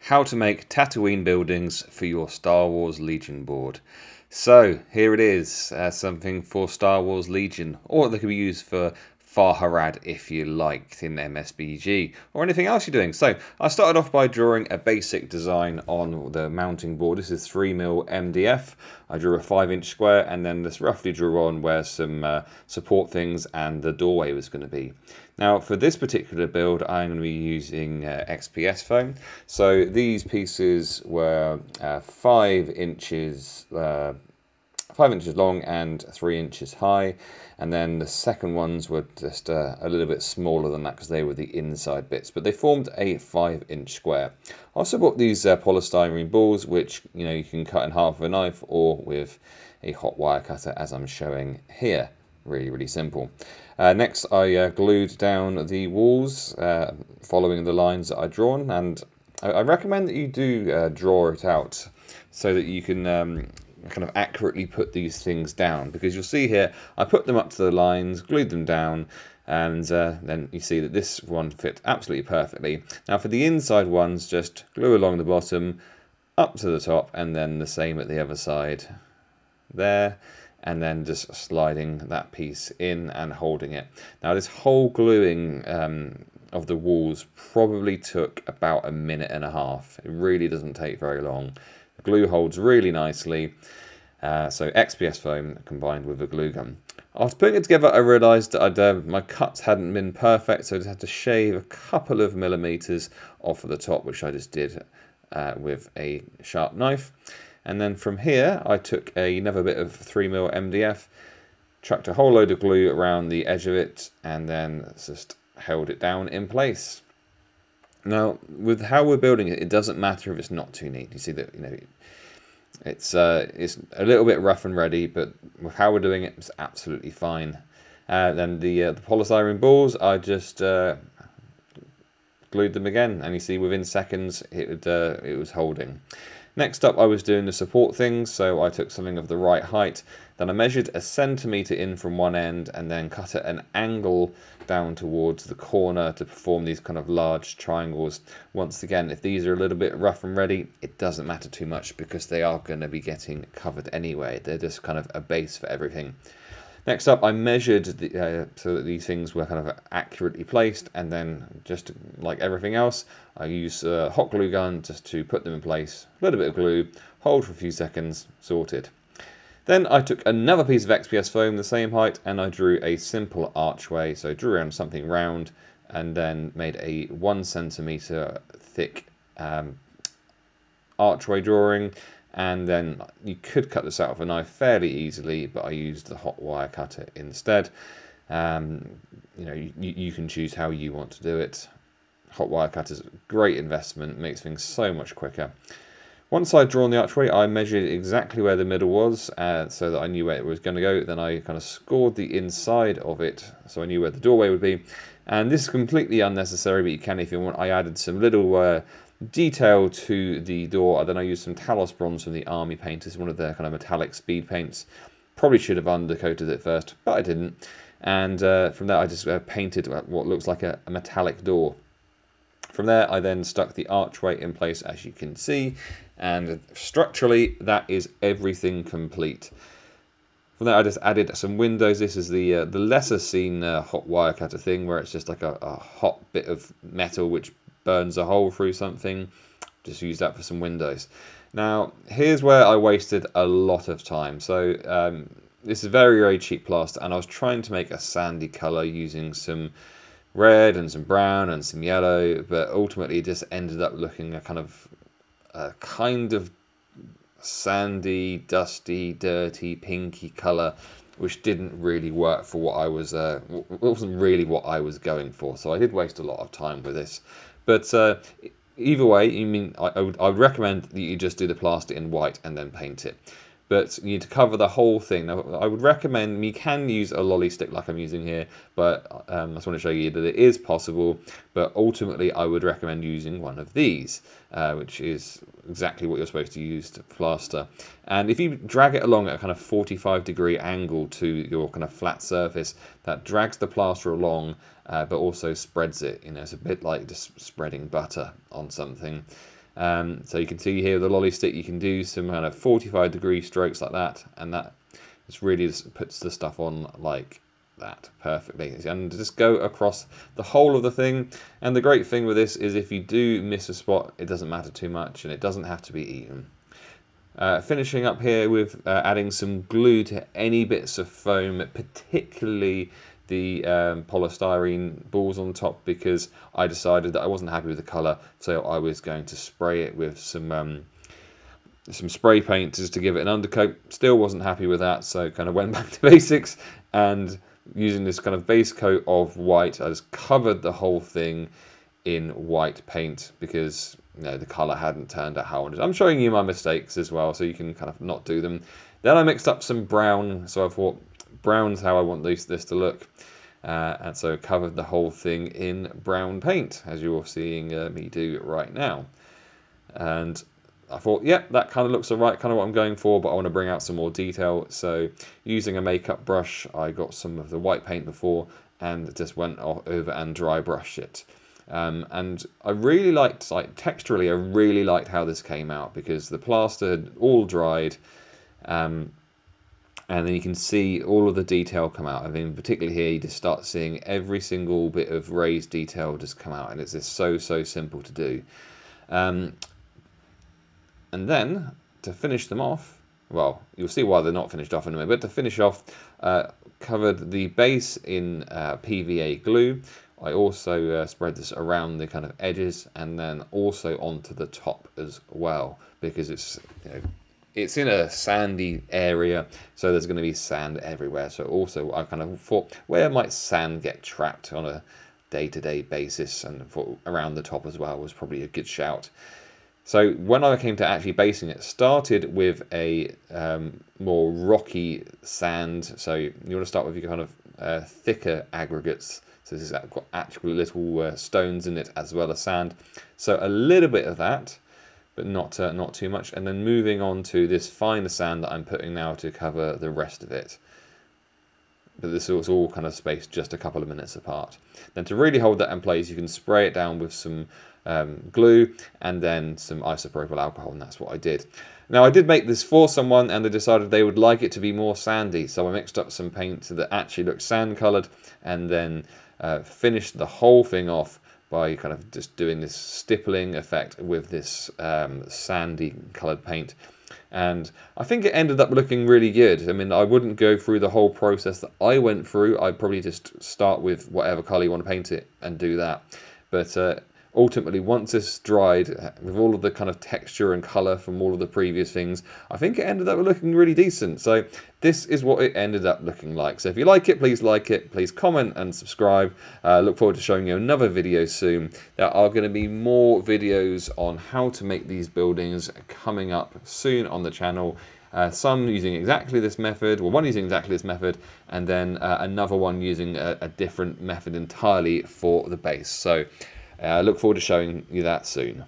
how to make Tatooine buildings for your Star Wars Legion board. So here it is, something for Star Wars Legion, or they could be used for Far Harad if you liked in MSBG, or anything else you're doing. So I started off by drawing a basic design on the mounting board. This is 3mm MDF. I drew a 5-inch square and then just roughly drew on where some support things and the doorway was going to be. Now for this particular build I'm going to be using XPS foam. So these pieces were 5 inches long and 3 inches high, and then the second ones were just a little bit smaller than that because they were the inside bits, but they formed a 5-inch square. I also bought these polystyrene balls, which you can cut in half with a knife or with a hot wire cutter, as I'm showing here. Really simple. Next I glued down the walls following the lines that I'd drawn, and I recommend that you do draw it out so that you can kind of accurately put these things down, because you'll see here I put them up to the lines, glued them down, and then you see that this one fit absolutely perfectly. Now for the inside ones, just glue along the bottom up to the top, and then the same at the other side there, and then just sliding that piece in and holding it. Now this whole gluing of the walls probably took about 1.5 minutes. It really doesn't take very long. The glue holds really nicely, so XPS foam combined with a glue gun. After putting it together, I realised that my cuts hadn't been perfect, so I just had to shave a couple of millimeters off of the top, which I just did with a sharp knife. And then from here, I took another bit of 3mm MDF, chucked a whole load of glue around the edge of it, and then just held it down in place. Now, with how we're building it, it doesn't matter if it's not too neat. You see that it's a little bit rough and ready, but with how we're doing it, it's absolutely fine. Then the polystyrene balls, I just glued them again, and you see within seconds it was holding. Next up, I was doing the support things, so I took something of the right height. Then I measured 1 centimeter in from one end and then cut at an angle down towards the corner to perform these kind of large triangles. Once again, if these are a little bit rough and ready, it doesn't matter too much because they are going to be getting covered anyway. They're just kind of a base for everything. Next up, I measured so that these things were kind of accurately placed, and then just like everything else, I used a hot glue gun just to put them in place. A little bit of glue, hold for a few seconds, sorted. Then I took another piece of XPS foam the same height, and I drew a simple archway. So I drew around something round and then made a 1 centimeter thick archway drawing. And then you could cut this out with a knife fairly easily, but I used the hot wire cutter instead. You can choose how you want to do it. Hot wire cutter is a great investment, makes things so much quicker. Once I'd drawn the archway, I measured exactly where the middle was, so that I knew where it was going to go. Then I kind of scored the inside of it, so I knew where the doorway would be. And this is completely unnecessary, but you can if you want. I added some little detail to the door. Then I used some Talos bronze from the Army Painters, one of their kind of metallic speed paints. Probably should have undercoated it first, but I didn't. And from there I just painted what looks like a metallic door. From there I then stuck the archway in place, as you can see, and structurally that is everything complete. From there I just added some windows. This is the lesser seen hot wire cutter thing, where it's just like a hot bit of metal which burns a hole through something. Just use that for some windows. Now here's where I wasted a lot of time. So this is very cheap plaster, and I was trying to make a sandy color using some red and some brown and some yellow, but ultimately it just ended up looking a kind of sandy, dusty, dirty, pinky color, which didn't really work for what I was it wasn't really what I was going for. So I did waste a lot of time with this. But either way, I would recommend that you just do the plaster in white and then paint it. But you need to cover the whole thing. Now, I would recommend, you can use a lolly stick like I'm using here, but I just want to show you that it is possible. But ultimately, I would recommend using one of these, which is exactly what you're supposed to use to plaster. And if you drag it along at a kind of 45-degree angle to your kind of flat surface, that drags the plaster along, but also spreads it. It's a bit like just spreading butter on something. So you can see here with the lolly stick, you can do some kind of 45-degree strokes like that, and that just really just puts the stuff on like that perfectly, and just go across the whole of the thing. And the great thing with this is if you do miss a spot, it doesn't matter too much, and it doesn't have to be even. Finishing up here with adding some glue to any bits of foam, particularly the polystyrene balls on top, because I decided that I wasn't happy with the colour, so I was going to spray it with some spray paint just to give it an undercoat. Still wasn't happy with that, so kind of went back to basics, and using this kind of base coat of white, I just covered the whole thing in white paint because the colour hadn't turned out how I wanted. I'm showing you my mistakes as well, so you can kind of not do them. Then I mixed up some brown, so I thought brown's how I want this to look, and so covered the whole thing in brown paint, as you're seeing me do right now. And I thought, yep, that kind of looks alright, kind of what I'm going for, but I want to bring out some more detail. So using a makeup brush, I got some of the white paint before and just went over and dry brushed it. And I really liked, texturally, I really liked how this came out, because the plaster had all dried, and then you can see all of the detail come out. I mean, particularly here, you just start seeing every single bit of raised detail just come out, and it's just so simple to do. And then, to finish them off, well, you'll see why they're not finished off in a minute, but to finish off, covered the base in PVA glue. I also spread this around the kind of edges, and then also onto the top as well, because it's it's in a sandy area, so there's going to be sand everywhere. So also I kind of thought, where might sand get trapped on a day-to-day basis, and thought around the top as well was probably a good shout. So when I came to actually basing it, started with a more rocky sand. So you want to start with your kind of thicker aggregates. So this has got actual little stones in it as well as sand. So a little bit of that, but not too much. And then moving on to this finer sand that I'm putting now to cover the rest of it. But this was all kind of spaced just a couple of minutes apart. Then to really hold that in place, you can spray it down with some glue and then some isopropyl alcohol, and that's what I did. Now I did make this for someone, and they decided they would like it to be more sandy, so I mixed up some paint that actually looked sand coloured, and then finished the whole thing off by kind of just doing this stippling effect with this sandy coloured paint. And I think it ended up looking really good. I mean, I wouldn't go through the whole process that I went through. I'd probably just start with whatever colour you want to paint it and do that. But ultimately, once it's dried, with all of the kind of texture and colour from all of the previous things, I think it ended up looking really decent. So this is what it ended up looking like. So if you like it, please comment and subscribe. Look forward to showing you another video soon. There are going to be more videos on how to make these buildings coming up soon on the channel. Some using exactly this method, well, one using exactly this method, and then another one using a different method entirely for the base. So look forward to showing you that soon.